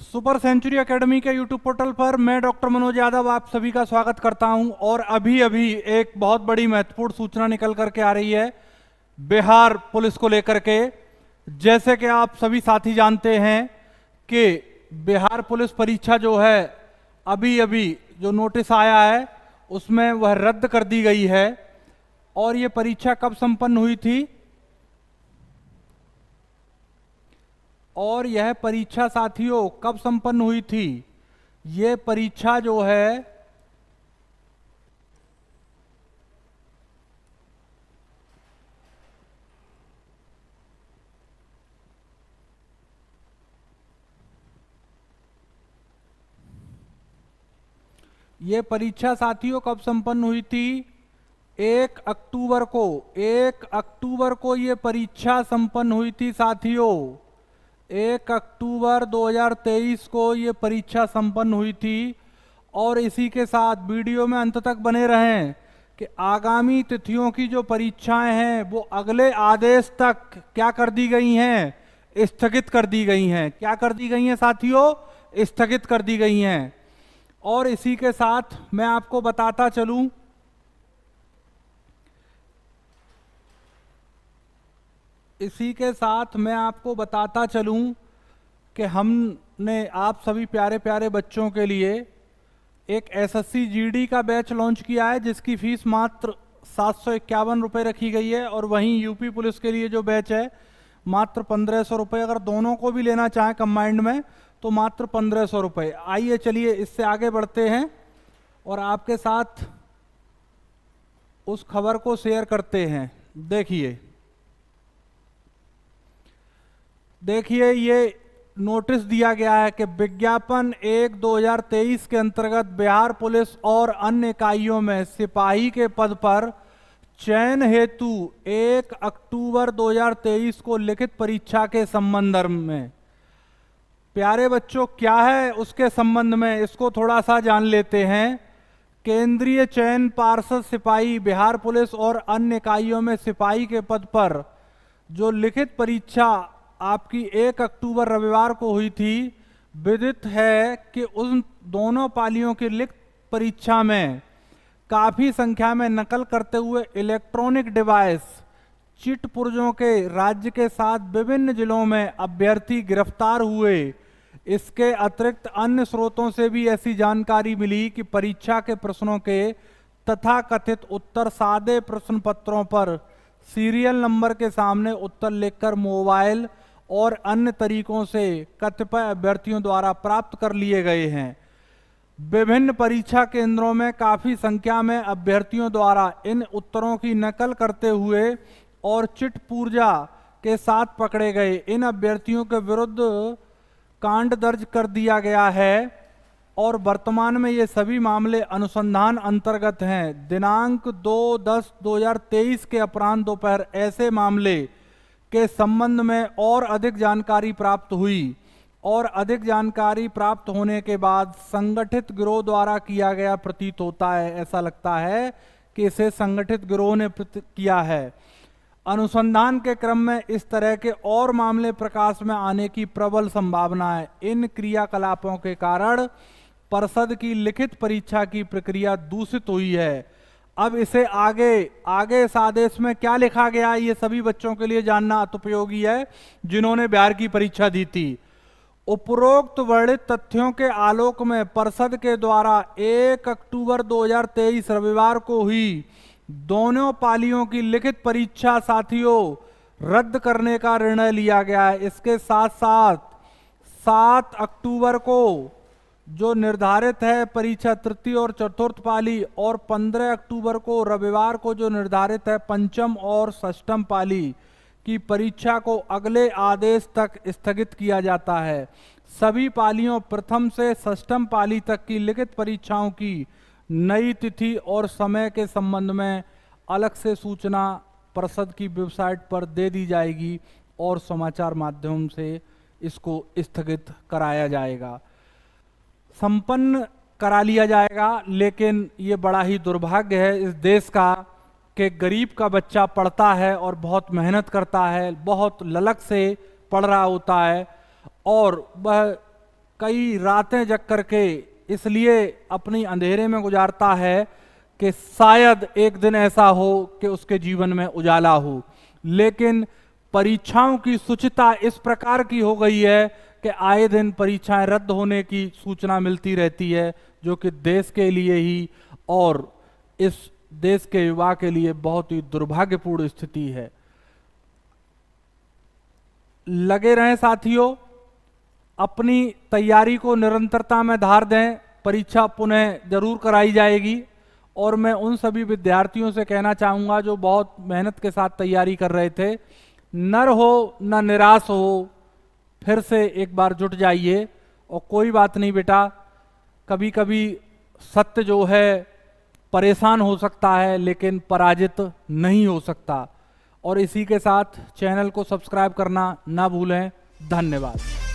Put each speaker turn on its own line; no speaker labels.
Super century academy के YouTube portal पर मैं डॉक्टर मनोज यादव आप सभी का स्वागत करता हूं। और अभी अभी एक बहुत बड़ी महत्वपूर्ण सूचना निकल करके आ रही है बिहार पुलिस को लेकर के। जैसे कि आप सभी साथी जानते हैं कि बिहार पुलिस परीक्षा जो है अभी अभी जो नोटिस आया है उसमें वह रद्द कर दी गई है। और ये परीक्षा कब संपन्न हुई थी? और यह परीक्षा साथियों कब संपन्न हुई थी? यह परीक्षा जो है ये परीक्षा साथियों कब संपन्न हुई थी? 1 अक्टूबर को। 1 अक्टूबर को ये परीक्षा संपन्न हुई थी साथियों। 1 अक्टूबर 2023 को ये परीक्षा संपन्न हुई थी। और इसी के साथ वीडियो में अंत तक बने रहें कि आगामी तिथियों की जो परीक्षाएं हैं वो अगले आदेश तक क्या कर दी गई हैं? स्थगित कर दी गई हैं। क्या कर दी गई हैं साथियों? स्थगित कर दी गई हैं। और इसी के साथ मैं आपको बताता चलूं कि हमने आप सभी प्यारे प्यारे बच्चों के लिए एक एसएससी जीडी का बैच लॉन्च किया है जिसकी फीस मात्र 751 रुपये रखी गई है। और वहीं यूपी पुलिस के लिए जो बैच है मात्र 1500 रुपये। अगर दोनों को भी लेना चाहें कंबाइंड में तो मात्र 1500 रुपये। आइए चलिए इससे आगे बढ़ते हैं और आपके साथ उस खबर को शेयर करते हैं। देखिए ये नोटिस दिया गया है कि विज्ञापन 1/2023 के अंतर्गत बिहार पुलिस और अन्य इकाइयों में सिपाही के पद पर चयन हेतु 1 अक्टूबर 2023 को लिखित परीक्षा के संबंध में। प्यारे बच्चों क्या है उसके संबंध में, इसको थोड़ा सा जान लेते हैं। केंद्रीय चयन पार्षद सिपाही बिहार पुलिस और अन्य इकाइयों में सिपाही के पद पर जो लिखित परीक्षा आपकी 1 अक्टूबर रविवार को हुई थी, विदित है कि उन दोनों पालियों की लिखित परीक्षा में काफी संख्या में नकल करते हुए इलेक्ट्रॉनिक डिवाइस चिट पुर्जों के राज्य के साथ विभिन्न जिलों में अभ्यर्थी गिरफ्तार हुए। इसके अतिरिक्त अन्य स्रोतों से भी ऐसी जानकारी मिली कि परीक्षा के प्रश्नों के तथाकथित उत्तर सादे प्रश्न पत्रों पर सीरियल नंबर के सामने उत्तर लिखकर मोबाइल और अन्य तरीकों से कतिपय अभ्यर्थियों द्वारा प्राप्त कर लिए गए हैं। विभिन्न परीक्षा केंद्रों में काफी संख्या में अभ्यर्थियों द्वारा इन उत्तरों की नकल करते हुए और चिट पूर्जा के साथ पकड़े गए इन अभ्यर्थियों के विरुद्ध कांड दर्ज कर दिया गया है। और वर्तमान में ये सभी मामले अनुसंधान अंतर्गत हैं। दिनांक 2/10/2023 के अपराह्न दोपहर ऐसे मामले के संबंध में और अधिक जानकारी प्राप्त हुई। और अधिक जानकारी प्राप्त होने के बाद संगठित गिरोह द्वारा किया गया प्रतीत होता है। ऐसा लगता है कि इसे संगठित गिरोह ने किया है। अनुसंधान के क्रम में इस तरह के और मामले प्रकाश में आने की प्रबल संभावना है। इन क्रियाकलापों के कारण परिषद की लिखित परीक्षा की प्रक्रिया दूषित हुई है। अब इसे आगे इस आदेश में क्या लिखा गया है ये सभी बच्चों के लिए जानना अत्युपयोगी है जिन्होंने बिहार की परीक्षा दी थी। उपरोक्त वर्णित तथ्यों के आलोक में परिषद के द्वारा 1 अक्टूबर 2023 रविवार को हुई दोनों पालियों की लिखित परीक्षा साथियों रद्द करने का निर्णय लिया गया है। इसके साथ साथ 7 अक्टूबर को जो निर्धारित है परीक्षा तृतीय और चतुर्थ पाली और 15 अक्टूबर को रविवार को जो निर्धारित है पंचम और षष्ठम पाली की परीक्षा को अगले आदेश तक स्थगित किया जाता है। सभी पालियों प्रथम से षष्ठम पाली तक की लिखित परीक्षाओं की नई तिथि और समय के संबंध में अलग से सूचना परिषद की वेबसाइट पर दे दी जाएगी और समाचार माध्यम से इसको स्थगित कराया जाएगा, संपन्न करा लिया जाएगा। लेकिन ये बड़ा ही दुर्भाग्य है इस देश का कि गरीब का बच्चा पढ़ता है और बहुत मेहनत करता है, बहुत ललक से पढ़ रहा होता है और वह कई रातें जग करके इसलिए अपनी अंधेरे में गुजारता है कि शायद एक दिन ऐसा हो कि उसके जीवन में उजाला हो। लेकिन परीक्षाओं की सूचिता इस प्रकार की हो गई है कि आए दिन परीक्षाएं रद्द होने की सूचना मिलती रहती है, जो कि देश के लिए ही और इस देश के युवा के लिए बहुत ही दुर्भाग्यपूर्ण स्थिति है। लगे रहें साथियों, अपनी तैयारी को निरंतरता में धार दें। परीक्षा पुनः जरूर कराई जाएगी और मैं उन सभी विद्यार्थियों से कहना चाहूँगा जो बहुत मेहनत के साथ तैयारी कर रहे थे, न हो न निराश हो, फिर से एक बार जुट जाइए। और कोई बात नहीं बेटा, कभी कभी सत्य जो है परेशान हो सकता है लेकिन पराजित नहीं हो सकता। और इसी के साथ चैनल को सब्सक्राइब करना ना भूलें। धन्यवाद।